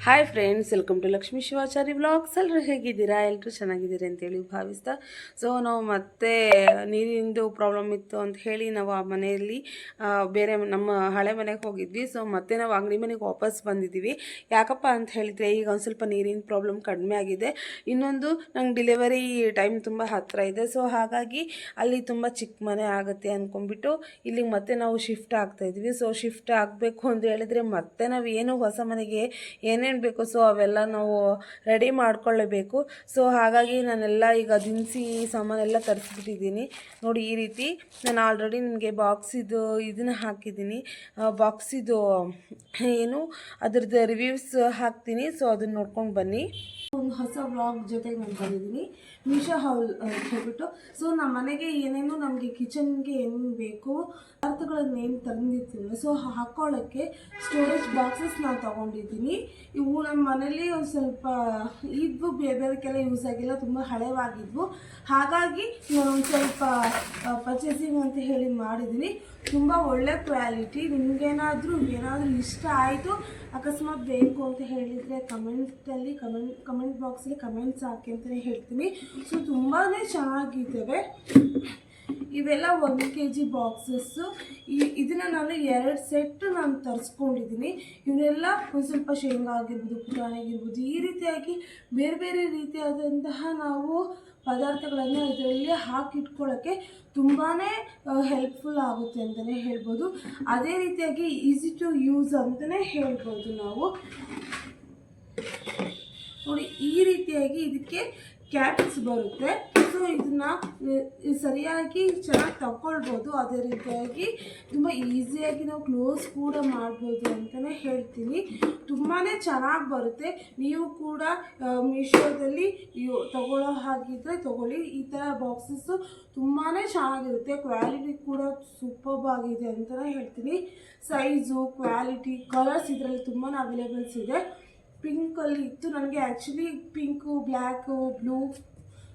Hi friends, welcome to Lakshmi Shivachari vlogs. ಎಲ್ಲರೂ ಹೇಗಿದ್ದೀರಾ? ಎಲ್ಲರೂ ಚೆನ್ನಾಗಿದ್ದೀರಿ ಅಂತೇಳಿ ಭಾವಿಸ್ತಾ, ಸೊ ನಾವು ಮತ್ತೆ ನೀರಿಂದು ಪ್ರಾಬ್ಲಮ್ ಇತ್ತು ಅಂತ ಹೇಳಿ ನಾವು ಆ ಮನೆಯಲ್ಲಿ ಬೇರೆ ನಮ್ಮ ಹಳೆ ಮನೆಗೆ ಹೋಗಿದ್ವಿ. ಸೊ ಮತ್ತೆ ನಾವು ಅಂಗಡಿ ಮನೆಗೆ ವಾಪಸ್ ಬಂದಿದ್ದೀವಿ. ಯಾಕಪ್ಪ ಅಂತ ಹೇಳಿದರೆ ಈಗ ಒಂದು ಸ್ವಲ್ಪ ನೀರಿನ ಪ್ರಾಬ್ಲಮ್ ಕಡಿಮೆ ಆಗಿದೆ. ಇನ್ನೊಂದು ನಂಗೆ ಡೆಲಿವರಿ ಟೈಮ್ ತುಂಬ ಹತ್ತಿರ ಇದೆ. ಸೊ ಹಾಗಾಗಿ ಅಲ್ಲಿ ತುಂಬ ಚಿಕ್ಕ ಮನೆ ಆಗುತ್ತೆ ಅಂದ್ಕೊಂಡ್ಬಿಟ್ಟು ಇಲ್ಲಿಗೆ ಮತ್ತೆ ನಾವು ಶಿಫ್ಟ್ ಆಗ್ತಾಯಿದ್ವಿ. ಸೊ ಶಿಫ್ಟ್ ಆಗಬೇಕು ಅಂತ ಹೇಳಿದರೆ ಮತ್ತೆ ನಾವು ಏನು ಹೊಸ ಮನೆಗೆ ಏನೇನು ಬೇಕು ಸೊ ಅವೆಲ್ಲ ನಾವು ರೆಡಿ ಮಾಡ್ಕೊಳ್ಳೇಬೇಕು. ಸೊ ಹಾಗಾಗಿ ನಾನೆಲ್ಲ ಈಗ ದಿನಸಿ ಸಾಮಾನೆಲ್ಲ ತರಿಸ್ಬಿಟ್ಟಿದ್ದೀನಿ. ನೋಡಿ, ಈ ರೀತಿ ನಾನು ಆಲ್ರೆಡಿ ನಿಮಗೆ ಬಾಕ್ಸಿದು ಇದನ್ನು ಹಾಕಿದ್ದೀನಿ. ಬಾಕ್ಸಿದು ಏನು ಅದ್ರದ್ದು ರಿವ್ಯೂಸ್ ಹಾಕ್ತೀನಿ. ಸೊ ಅದನ್ನು ನೋಡ್ಕೊಂಡು ಬನ್ನಿ. ಒಂದು ಹೊಸ ವ್ಲಾಗ್ ಜೊತೆಗೆ ನಾನು ಬಂದಿದ್ದೀನಿ. ಮೀಶೋ ಹಾಲ್ ಹೇಳ್ಬಿಟ್ಟು, ಸೊ ನಮ್ಮ ಮನೆಗೆ ಏನೇನು ನಮಗೆ ಕಿಚನ್ಗೆ ಏನೇನು ಬೇಕು ಪದಾರ್ಥಗಳನ್ನ ಏನು ತಂದಿರ್ತೀವಿ ಸೊ ಹಾಕ್ಕೊಳ್ಳೋಕ್ಕೆ ಸ್ಟೋರೇಜ್ ಬಾಕ್ಸಸ್ ನಾನು ತೊಗೊಂಡಿದ್ದೀನಿ. ಇವು ನಮ್ಮ ಮನೇಲಿ ಒಂದು ಸ್ವಲ್ಪ ಇದ್ವು, ಬೇರೆದಕ್ಕೆಲ್ಲ ಯೂಸ್ ಆಗಿಲ್ಲ, ತುಂಬ ಹಳೆವಾಗಿದ್ವು. ಹಾಗಾಗಿ ನಾನು ಒಂದು ಸ್ವಲ್ಪ ಪರ್ಚೇಸಿಂಗ್ ಅಂತ ಹೇಳಿ ಮಾಡಿದ್ದೀನಿ. ತುಂಬ ಒಳ್ಳೆ ಕ್ವಾಲಿಟಿ. ನಿಮಗೇನಾದರೂ ಇಷ್ಟ ಆಯಿತು, ಅಕಸ್ಮಾತ್ ಬೇಕು ಅಂತ ಹೇಳಿದರೆ ಕಮೆಂಟ್ ಬಾಕ್ಸಲ್ಲಿ ಕಮೆಂಟ್ಸ್ ಹಾಕಿ ಅಂತಲೇ ಹೇಳ್ತೀನಿ. ಸೊ ತುಂಬಾ ಚೆನ್ನಾಗಿದ್ದಾವೆ ಇವೆಲ್ಲ. 1 kg ಬಾಕ್ಸಸ್ಸು. ಇದನ್ನು ನಾನು 2 ಸೆಟ್ ನಾನು ತರಿಸ್ಕೊಂಡಿದ್ದೀನಿ. ಇವನ್ನೆಲ್ಲ ಒಂದು ಸ್ವಲ್ಪ ಶೇಂಗಾ ಆಗಿರ್ಬೋದು, ಪುಟಾಣಿ ಆಗಿರ್ಬೋದು, ಈ ರೀತಿಯಾಗಿ ಬೇರೆ ಬೇರೆ ರೀತಿಯಾದಂತಹ ನಾವು ಪದಾರ್ಥಗಳನ್ನು ಇದರಲ್ಲಿ ಹಾಕಿಟ್ಕೊಳ್ಳೋಕ್ಕೆ ತುಂಬಾ ಹೆಲ್ಪ್ಫುಲ್ ಆಗುತ್ತೆ ಅಂತಲೇ ಹೇಳ್ಬೋದು. ಅದೇ ರೀತಿಯಾಗಿ ಈಸಿ ಟು ಯೂಸ್ ಅಂತಲೇ ಹೇಳ್ಬೋದು ನಾವು. ನೋಡಿ, ಈ ರೀತಿಯಾಗಿ ಇದಕ್ಕೆ ಕ್ಯಾಪ್ಸ್ ಬರುತ್ತೆ. ಸೊ ಇದನ್ನು ಸರಿಯಾಗಿ ಚೆನ್ನಾಗಿ ತಗೊಳ್ಬೋದು. ಅದೇ ರೀತಿಯಾಗಿ ತುಂಬ ಈಸಿಯಾಗಿ ನಾವು ಕ್ಲೋಸ್ ಕೂಡ ಮಾಡ್ಬೋದು ಅಂತಲೇ ಹೇಳ್ತೀನಿ. ತುಂಬಾ ಚೆನ್ನಾಗಿ ಬರುತ್ತೆ. ನೀವು ಕೂಡ ಮೀಶೋದಲ್ಲಿ ತಗೊಳ್ಳೋ ಹಾಗಿದ್ದರೆ ತಗೊಳ್ಳಿ. ಈ ಥರ ಬಾಕ್ಸಸ್ಸು ತುಂಬಾ ಚೆನ್ನಾಗಿರುತ್ತೆ. ಕ್ವಾಲಿಟಿ ಕೂಡ ಸೂಪರ್ಬ್ ಆಗಿದೆ ಅಂತಲೇ ಹೇಳ್ತೀನಿ. ಸೈಜು, ಕ್ವಾಲಿಟಿ, ಕಲರ್ಸ್ ಇದರಲ್ಲಿ ತುಂಬಾ ಅವೈಲೇಬಲ್ಸ್ ಇದೆ. ಪಿಂಕಲ್ಲಿ ಇತ್ತು ನನಗೆ. Actually pink, black, blue,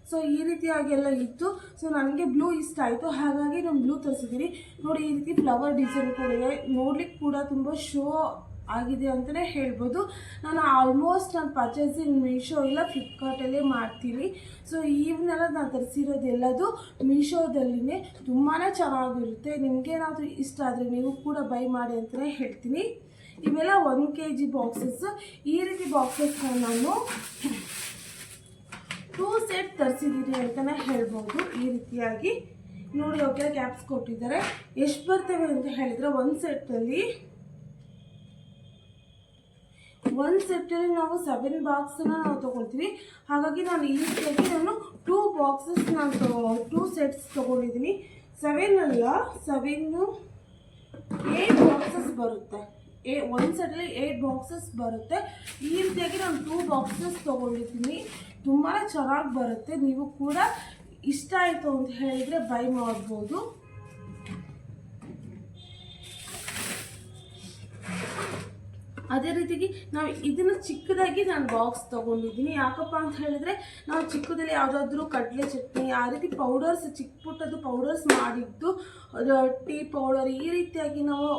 so ಈ ರೀತಿಯಾಗೆಲ್ಲ ಇತ್ತು. ಸೊ ನನಗೆ ಬ್ಲೂ ಇಷ್ಟ ಆಯಿತು, ಹಾಗಾಗಿ ನಾನು ಬ್ಲೂ ತರಿಸಿದ್ದೀನಿ. ನೋಡಿ, ಈ ರೀತಿ ಫ್ಲವರ್ ಡಿಸೈನ್ ಕೂಡ ಇದೆ. ನೋಡ್ಲಿಕ್ಕೆ ಕೂಡ ತುಂಬ ಶೋ ಆಗಿದೆ ಅಂತಲೇ ಹೇಳ್ಬೋದು. ನಾನು ಪರ್ಚೇಸಿಂಗ್ ಮೀಶೋ ಇಲ್ಲ ಫ್ಲಿಪ್ಕಾರ್ಟಲ್ಲೇ ಮಾಡ್ತೀನಿ. ಸೊ ಇವನ್ನೆಲ್ಲ ನಾನು ತರಿಸಿರೋದೆಲ್ಲದು ಮೀಶೋದಲ್ಲಿನೇ. ತುಂಬಾ ಚೆನ್ನಾಗಿರುತ್ತೆ. ನಿಮಗೇನಾದರೂ ಇಷ್ಟ ಆದರೆ ನೀವು ಕೂಡ ಬೈ ಮಾಡಿ ಅಂತಲೇ ಹೇಳ್ತೀನಿ. ಇವೆಲ್ಲ 1 kg ಬಾಕ್ಸಸ್. ಈ ರೀತಿ ಬಾಕ್ಸಸ್ನ ನಾನು 2 ಸೆಟ್ ತರಿಸಿದ್ದೀನಿ ಅಂತಲೇ ಹೇಳ್ಬೋದು. ಈ ರೀತಿಯಾಗಿ ನೋಡಿ, ಅವಕ್ಕೆಲ್ಲ ಕ್ಯಾಪ್ಸ್ ಕೊಟ್ಟಿದ್ದಾರೆ. ಎಷ್ಟು ಬರ್ತವೆ ಅಂತ ಹೇಳಿದರೆ ಒಂದು ಸೆಟ್ಟಲ್ಲಿ ನಾವು 7 ಬಾಕ್ಸನ್ನ ನಾವು ತೊಗೊಳ್ತೀವಿ. ಹಾಗಾಗಿ ನಾನು ಈ ರೀತಿಯಾಗಿ 2 ಬಾಕ್ಸಸ್ 2 ಸೆಟ್ಸ್ ತೊಗೊಂಡಿದ್ದೀನಿ. 7 8 ಬಾಕ್ಸಸ್ ಬರುತ್ತೆ. ಒಂದು ಸೆಟ್ಟಲ್ಲಿ 8 ಬಾಕ್ಸಸ್ ಬರುತ್ತೆ. ಈ ರೀತಿಯಾಗಿ ನಾನು 2 ಬಾಕ್ಸಸ್ ತೊಗೊಂಡಿದ್ದೀನಿ. ತುಂಬಾ ಚೆನ್ನಾಗಿ ಬರುತ್ತೆ. ನೀವು ಕೂಡ ಇಷ್ಟ ಆಯಿತು ಅಂತ ಹೇಳಿದರೆ ಬೈ ಮಾಡ್ಬೋದು. ಅದೇ ರೀತಿಯಾಗಿ ನಾವು ಇದನ್ನು ಚಿಕ್ಕದಾಗಿ ನಾನು ಬಾಕ್ಸ್ ತೊಗೊಂಡಿದ್ದೀನಿ. ಯಾಕಪ್ಪ ಅಂತ ಹೇಳಿದರೆ ನಾವು ಚಿಕ್ಕದಲ್ಲಿ ಯಾವುದಾದ್ರೂ ಕಡಲೆ ಚಟ್ನಿ ಆ ರೀತಿ ಪೌಡರ್ಸ್, ಚಿಕ್ಕ ಪುಟ್ಟದ್ದು ಪೌಡರ್ಸ್ ಮಾಡಿದ್ದು, ಟೀ ಪೌಡರ್, ಈ ರೀತಿಯಾಗಿ ನಾವು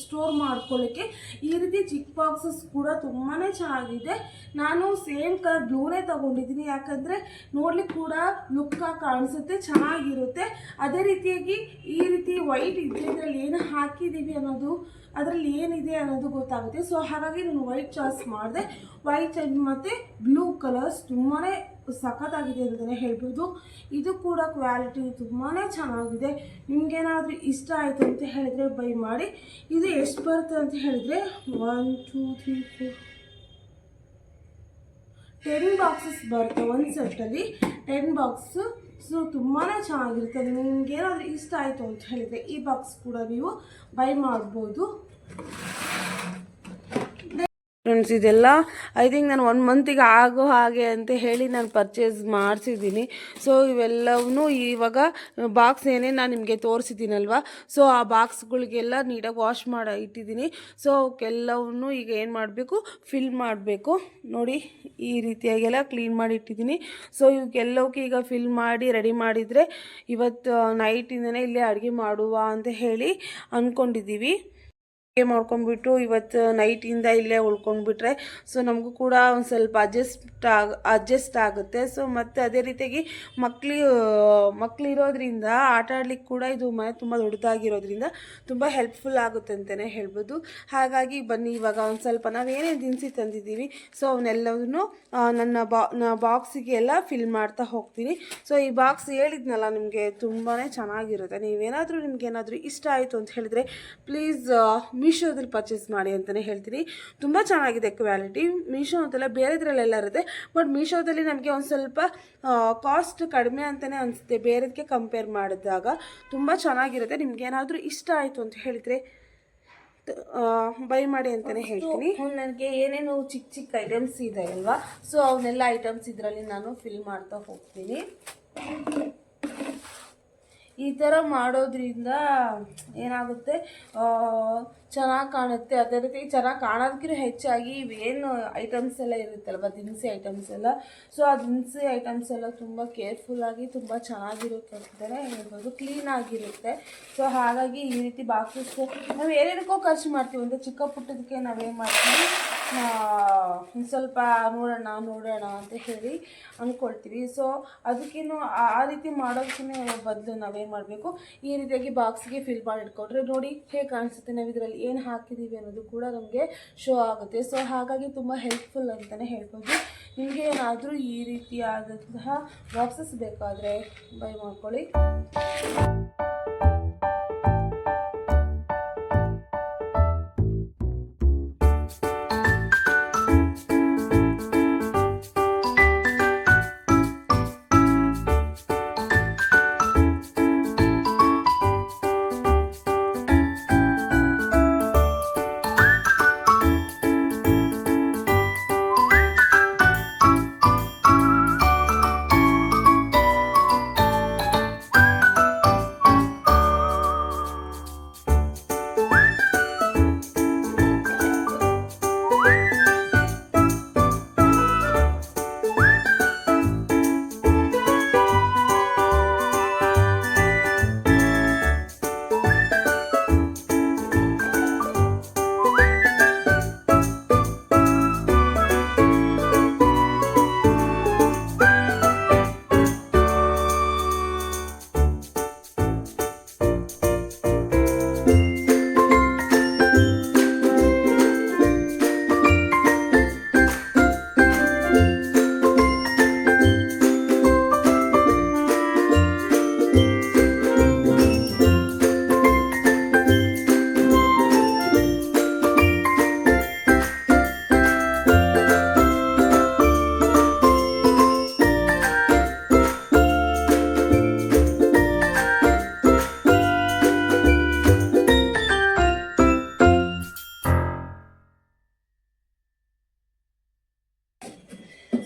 ಸ್ಟೋರ್ ಮಾಡ್ಕೊಳ್ಳೋಕ್ಕೆ ಈ ರೀತಿ ಚಿಕ್ಕ ಬಾಕ್ಸಸ್ ಕೂಡ ತುಂಬಾ ಚೆನ್ನಾಗಿದೆ. ನಾನು ಸೇಮ್ ಕಲರ್ ಬ್ಲೂನೇ ತೊಗೊಂಡಿದ್ದೀನಿ. ಯಾಕಂದರೆ ನೋಡ್ಲಿಕ್ಕೆ ಕೂಡ ಲುಕ್ಕಾಗಿ ಕಾಣಿಸುತ್ತೆ, ಚೆನ್ನಾಗಿರುತ್ತೆ. ಅದೇ ರೀತಿಯಾಗಿ ಈ ರೀತಿ ವೈಟ್ ಇದ್ದರೆ ಇದರಲ್ಲಿ ಏನು ಹಾಕಿದ್ದೀವಿ ಅನ್ನೋದು, ಅದರಲ್ಲಿ ಏನಿದೆ ಅನ್ನೋದು ಗೊತ್ತಾಗುತ್ತೆ. ಸೊ ಹಾಗಾಗಿ ನಾನು ವೈಟ್ ಚಾಯ್ಸ್ ಮಾಡಿದೆ. ವೈಟ್ ಮತ್ತು ಬ್ಲೂ ಕಲರ್ಸ್ ತುಂಬಾ ಸಖತ್ತಾಗಿದೆ ಅಂತಲೇ ಹೇಳ್ಬೋದು. ಇದು ಕೂಡ ಕ್ವಾಲಿಟಿ ತುಂಬಾ ಚೆನ್ನಾಗಿದೆ. ನಿಮಗೇನಾದರೂ ಇಷ್ಟ ಆಯಿತು ಅಂತ ಹೇಳಿದರೆ ಬೈ ಮಾಡಿ. ಇದು ಎಷ್ಟು ಬರುತ್ತೆ ಅಂತ ಹೇಳಿದರೆ 1 2 3 4 10 ಬಾಕ್ಸಸ್ ಬರುತ್ತೆ ಒಂದು ಸೆಟ್ಟಲ್ಲಿ. 10 ಬಾಕ್ಸು. ಸೊ ತುಂಬಾ ಚೆನ್ನಾಗಿರುತ್ತೆ. ನಿಮಗೇನಾದರೂ ಇಷ್ಟ ಆಯಿತು ಅಂತ ಹೇಳಿದರೆ ಈ ಬಾಕ್ಸ್ ಕೂಡ ನೀವು ಬೈ ಮಾಡ್ಬೋದು. ಫ್ರೆಂಡ್ಸ್, ಇದೆಲ್ಲ ಐ ಥಿಂಕ್ ನಾನು 1 ಮಂತಿಗೆ ಆಗೋ ಹಾಗೆ ಅಂತ ಹೇಳಿ ನಾನು ಪರ್ಚೇಸ್ ಮಾಡಿಸಿದ್ದೀನಿ. ಸೊ ಇವೆಲ್ಲವೂ ಇವಾಗ ಬಾಕ್ಸ್ ಏನೇನು ನಾನು ನಿಮಗೆ ತೋರಿಸಿದ್ದೀನಲ್ವ, ಸೊ ಆ ಬಾಕ್ಸ್ಗಳಿಗೆಲ್ಲ ನೀಟಾಗಿ ವಾಶ್ ಮಾಡಿ ಇಟ್ಟಿದ್ದೀನಿ. ಸೊ ಅವಕ್ಕೆಲ್ಲವೂ ಈಗ ಏನು ಮಾಡಬೇಕು, ಫಿಲ್ ಮಾಡಬೇಕು. ನೋಡಿ, ಈ ರೀತಿಯಾಗೆಲ್ಲ ಕ್ಲೀನ್ ಮಾಡಿ ಇಟ್ಟಿದ್ದೀನಿ. ಸೊ ಇವಕ್ಕೆಲ್ಲವಕ್ಕೆ ಈಗ ಫಿಲ್ ಮಾಡಿ ರೆಡಿ ಮಾಡಿದರೆ ಇವತ್ತು ನೈಟಿಂದನೇ ಇಲ್ಲೇ ಅಡುಗೆ ಮಾಡುವ ಅಂತ ಹೇಳಿ ಅಂದ್ಕೊಂಡಿದ್ದೀವಿ. ಮಾಡ್ಕೊಂಡ್ಬಿಟ್ಟು ಇವತ್ತು ನೈಟಿಂದ ಇಲ್ಲೇ ಉಳ್ಕೊಂಡ್ಬಿಟ್ರೆ ಸೊ ನಮಗೂ ಕೂಡ ಒಂದು ಸ್ವಲ್ಪ ಅಡ್ಜಸ್ಟ್ ಆಗುತ್ತೆ. ಸೊ ಮತ್ತು ಅದೇ ರೀತಿಯಾಗಿ ಮಕ್ಕಳಿರೋದ್ರಿಂದ ಆಟ ಆಡ್ಲಿಕ್ಕೆ ಕೂಡ ಇದು ಮನೆ ತುಂಬ ದೊಡ್ಡದಾಗಿರೋದ್ರಿಂದ ತುಂಬ ಹೆಲ್ಪ್ಫುಲ್ ಆಗುತ್ತೆ ಅಂತಲೇ ಹೇಳ್ಬೋದು. ಹಾಗಾಗಿ ಬನ್ನಿ ಇವಾಗ ಒಂದು ಸ್ವಲ್ಪ ನಾವೇನೇನು ದಿನಸಿ ತಂದಿದ್ದೀವಿ ಸೊ ಅವನ್ನೆಲ್ಲವನ್ನೂ ನನ್ನ ಬಾಕ್ಸಿಗೆ ಎಲ್ಲ ಫಿಲ್ ಮಾಡ್ತಾ ಹೋಗ್ತೀನಿ. ಸೊ ಈ ಬಾಕ್ಸ್ ಹೇಳಿದ್ನಲ್ಲ ನಿಮಗೆ ತುಂಬಾ ಚೆನ್ನಾಗಿರುತ್ತೆ. ನಿಮಗೇನಾದರೂ ಇಷ್ಟ ಆಯಿತು ಅಂತ ಹೇಳಿದರೆ ಪ್ಲೀಸ್ ಮೀಶೋದಲ್ಲಿ ಪರ್ಚೇಸ್ ಮಾಡಿ ಅಂತಲೇ ಹೇಳ್ತೀನಿ. ತುಂಬ ಚೆನ್ನಾಗಿದೆ ಕ್ವಾಲಿಟಿ. ಮೀಶೋ ಅಂತೆಲ್ಲ ಬೇರೆದ್ರಲ್ಲೆಲ್ಲ ಇರುತ್ತೆ, ಬಟ್ ಮೀಶೋದಲ್ಲಿ ನಮಗೆ ಒಂದು ಸ್ವಲ್ಪ ಕಾಸ್ಟ್ ಕಡಿಮೆ ಅಂತಲೇ ಅನಿಸುತ್ತೆ ಬೇರೆದಕ್ಕೆ ಕಂಪೇರ್ ಮಾಡಿದಾಗ. ತುಂಬ ಚೆನ್ನಾಗಿರುತ್ತೆ. ನಿಮಗೇನಾದರೂ ಇಷ್ಟ ಆಯಿತು ಅಂತ ಹೇಳಿದರೆ ಬೈ ಮಾಡಿ ಅಂತಲೇ ಹೇಳ್ತೀನಿ. ನನಗೆ ಏನೇನು ಚಿಕ್ಕ ಚಿಕ್ಕ ಐಟಮ್ಸ್ ಇದೆ ಅಲ್ವಾ, ಸೊ ಅವನ್ನೆಲ್ಲ ಐಟಮ್ಸ್ ಇದರಲ್ಲಿ ನಾನು ಫಿಲ್ ಮಾಡ್ತಾ ಹೋಗ್ತೀನಿ. ಈ ಥರ ಮಾಡೋದ್ರಿಂದ ಏನಾಗುತ್ತೆ, ಚೆನ್ನಾಗಿ ಕಾಣುತ್ತೆ. ಅದೇ ರೀತಿ ಚೆನ್ನಾಗಿ ಕಾಣೋದಕ್ಕಿಂತ ಹೆಚ್ಚಾಗಿ ಇವೇನು ಐಟಮ್ಸ್ ಎಲ್ಲ ಇರುತ್ತಲ್ವ, ದಿನಸಿ ಐಟಮ್ಸ್ ಎಲ್ಲ, ಸೊ ಆ ದಿನಸಿ ಐಟಮ್ಸ್ ಎಲ್ಲ ತುಂಬ ಕೇರ್ಫುಲ್ಲಾಗಿ ತುಂಬ ಚೆನ್ನಾಗಿರುತ್ತೆ ಅಂತಲೇ ಹೇಳ್ಬೋದು, ಕ್ಲೀನಾಗಿರುತ್ತೆ. ಸೊ ಹಾಗಾಗಿ ಈ ರೀತಿ ಬಾಕ್ಸಸ್ ನಾವು ಏನೇನಕ್ಕೋ ಖರ್ಚು ಮಾಡ್ತೀವಿ ಅಂತ ಚಿಕ್ಕ ಪುಟ್ಟದಕ್ಕೆ ನಾವೇನು ಮಾಡ್ತೀವಿ, ಒಂದು ಸ್ವಲ್ಪ ನೋಡೋಣ ಅಂತ ಹೇಳಿ ಅಂದ್ಕೊಳ್ತೀವಿ. ಸೊ ಅದಕ್ಕೇನು ಆ ರೀತಿ ಮಾಡೋದಕ್ಕೇ ಬದಲು ನಾವೇನು ಮಾಡಬೇಕು, ಈ ರೀತಿಯಾಗಿ ಬಾಕ್ಸ್ಗೆ ಫಿಲ್ ಮಾಡಿ ಇಟ್ಕೊಂಡ್ರೆ ನೋಡಿ ಹೇಗೆ ಕಾಣಿಸುತ್ತೆ, ನಾವು ಇದರಲ್ಲಿ ಏನು ಹಾಕಿದ್ದೀವಿ ಅನ್ನೋದು ಕೂಡ ನಮಗೆ ಶೋ ಆಗುತ್ತೆ. ಸೊ ಹಾಗಾಗಿ ತುಂಬ ಹೆಲ್ಪ್ಫುಲ್ ಅಂತಲೇ ಹೇಳ್ಬೋದು. ನಿಮಗೆ ಏನಾದರೂ ಈ ರೀತಿಯಾದಂತಹ ಬಾಕ್ಸಸ್ ಬೇಕಾದರೆ ಬೈ ಮಾಡ್ಕೊಳ್ಳಿ.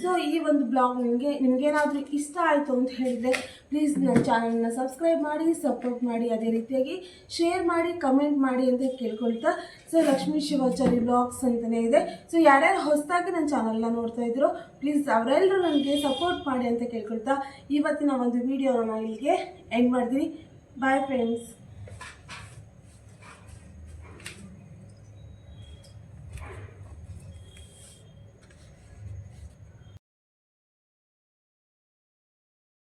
ಸೊ ಈ ಒಂದು ಬ್ಲಾಗ್ ನಿಮಗೇನಾದರೂ ಇಷ್ಟ ಆಯಿತು ಅಂತ ಹೇಳಿದರೆ ಪ್ಲೀಸ್ ನನ್ನ ಚಾನಲ್ನ ಸಬ್ಸ್ಕ್ರೈಬ್ ಮಾಡಿ, ಸಪೋರ್ಟ್ ಮಾಡಿ, ಅದೇ ರೀತಿಯಾಗಿ ಶೇರ್ ಮಾಡಿ, ಕಮೆಂಟ್ ಮಾಡಿ ಅಂತ ಕೇಳ್ಕೊಳ್ತಾ. ಸೊ ಲಕ್ಷ್ಮೀ ಶಿವಾಚಾರಿ ಬ್ಲಾಗ್ಸ್ ಅಂತಲೇ ಇದೆ. ಸೊ ಯಾರ್ಯಾರು ಹೊಸದಾಗಿ ನನ್ನ ಚಾನಲ್ನ ನೋಡ್ತಾ ಇದ್ರು ಪ್ಲೀಸ್ ಅವರೆಲ್ಲರೂ ನನಗೆ ಸಪೋರ್ಟ್ ಮಾಡಿ ಅಂತ ಕೇಳ್ಕೊಳ್ತಾ ಇವತ್ತಿನ ಒಂದು ವಿಡಿಯೋನ ಇಲ್ಲಿಗೆ ಎಂಡ್ ಮಾಡ್ತೀನಿ. Bye friends.